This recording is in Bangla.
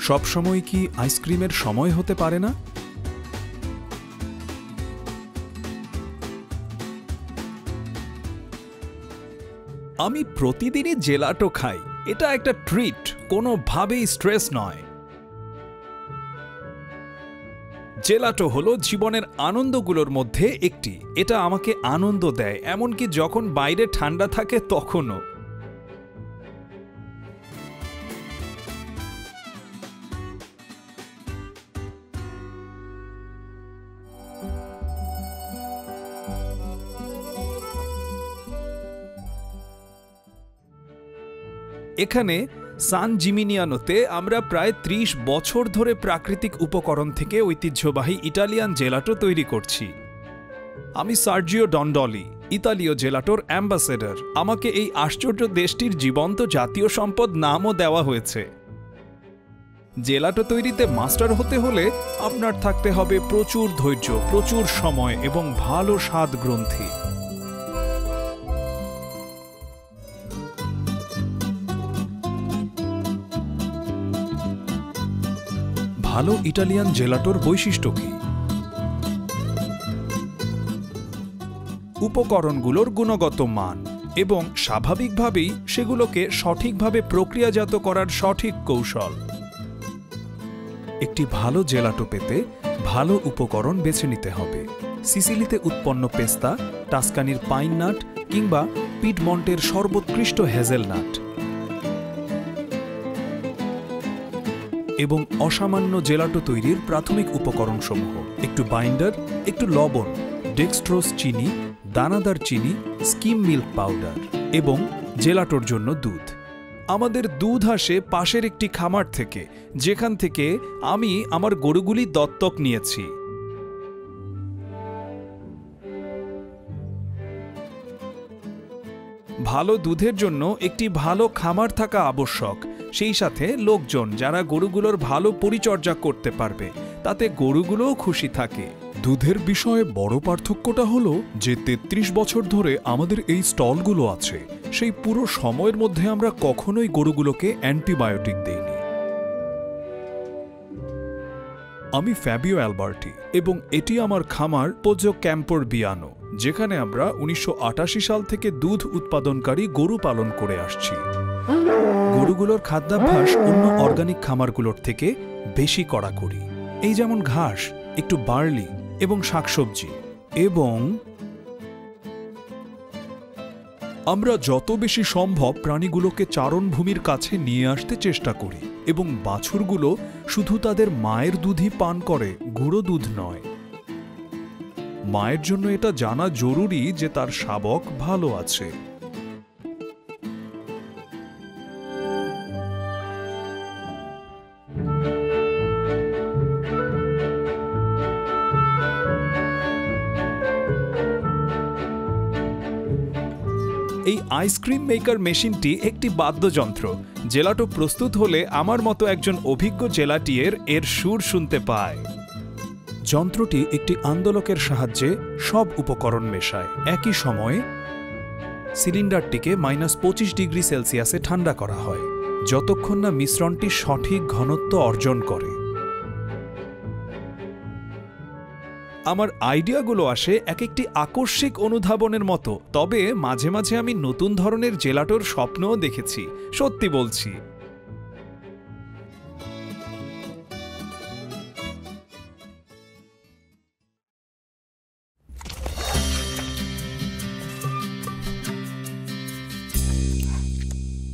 সব সময় কি আইসক্রিমের সময় হতে পারে না? আমি প্রতিদিনই জেলাটো খাই। এটা একটা ট্রিট, কোনোভাবেই স্ট্রেস নয়। জেলাটো হলো জীবনের আনন্দগুলোর মধ্যে একটি। এটা আমাকে আনন্দ দেয়, এমনকি যখন বাইরে ঠান্ডা থাকে তখনও। এখানে সান জিমিনিয়ানোতে আমরা প্রায় ৩০ বছর ধরে প্রাকৃতিক উপকরণ থেকে ঐতিহ্যবাহী ইটালিয়ান জেলাটো তৈরি করছি। আমি সার্জিও ডন্ডলি, ইতালীয় জেলাটোর অ্যাম্বাসেডর। আমাকে এই আশ্চর্য দেশটির জীবন্ত জাতীয় সম্পদ নামও দেওয়া হয়েছে। জেলাটো তৈরিতে মাস্টার হতে হলে আপনার থাকতে হবে প্রচুর ধৈর্য, প্রচুর সময় এবং ভালো স্বাদ গ্রন্থি। ভালো ইটালিয়ান জেলাটোর বৈশিষ্ট্য কি? উপকরণগুলোর গুণগত মান এবং স্বাভাবিকভাবেই সেগুলোকে সঠিকভাবে প্রক্রিয়াজাত করার সঠিক কৌশল। একটি ভালো জেলাটো পেতে ভালো উপকরণ বেছে নিতে হবে। সিসিলিতে উৎপন্ন পেস্তা, টাস্কানির পাইন নাট কিংবা পিডমন্টের সর্বোৎকৃষ্ট হেজেলনাট এবং অসামান্য জেলাটো তৈরির প্রাথমিক উপকরণসমূহ: একটু বাইন্ডার, একটু লবণ, ডেক্সট্রোজ চিনি, দানাদার চিনি, স্কিম মিল্ক পাউডার এবং জেলাটোর জন্য দুধ। আমাদের দুধ আসে পাশের একটি খামার থেকে, যেখান থেকে আমি আমার গরুগুলি দত্তক নিয়েছি। ভালো দুধের জন্য একটি ভালো খামার থাকা আবশ্যক, সেই সাথে লোকজন যারা গরুগুলোর ভালো পরিচর্যা করতে পারবে, তাতে গরুগুলোও খুশি থাকে। দুধের বিষয়ে বড় পার্থক্যটা হলো যে ৩৩ বছর ধরে আমাদের এই স্টলগুলো আছে, সেই পুরো সময়ের মধ্যে আমরা কখনোই গরুগুলোকে অ্যান্টিবায়োটিক দেইনি। আমি ফ্যাবিও অ্যালবার্টি এবং এটি আমার খামার পোজো ক্যাম্পোর বিয়ানো, যেখানে আমরা ১৯৮৮ সাল থেকে দুধ উৎপাদনকারী গরু পালন করে আসছি। গরুগুলোর খাদ্যাভ্যাস অন্য অর্গানিক খামারগুলোর থেকে বেশি কড়াকড়ি। এই যেমন ঘাস, একটু বার্লি এবং শাকসবজি। এবং আমরা যত বেশি সম্ভব প্রাণীগুলোকে চারণভূমির কাছে নিয়ে আসতে চেষ্টা করি এবং বাছুরগুলো শুধু তাদের মায়ের দুধই পান করে, গুঁড়ো দুধ নয়। মায়ের জন্য এটা জানা জরুরি যে তার শাবক ভালো আছে। এই আইসক্রিম মেকার মেশিনটি একটি বাদ্যযন্ত্র। জেলাটো প্রস্তুত হলে আমার মতো একজন অভিজ্ঞ জেলাটিয়ের এর সুর শুনতে পায়। যন্ত্রটি একটি আন্দোলকের সাহায্যে সব উপকরণ মেশায়। একই সময়ে সিলিন্ডারটিকে -২৫ ডিগ্রি সেলসিয়াসে ঠান্ডা করা হয়, যতক্ষণ না মিশ্রণটি সঠিক ঘনত্ব অর্জন করে। আমার আইডিয়াগুলো আসে এক একটি আকস্মিক অনুধাবনের মতো, তবে মাঝে মাঝে আমি নতুন ধরনের জেলাটোর স্বপ্নও দেখেছি, সত্যি বলছি।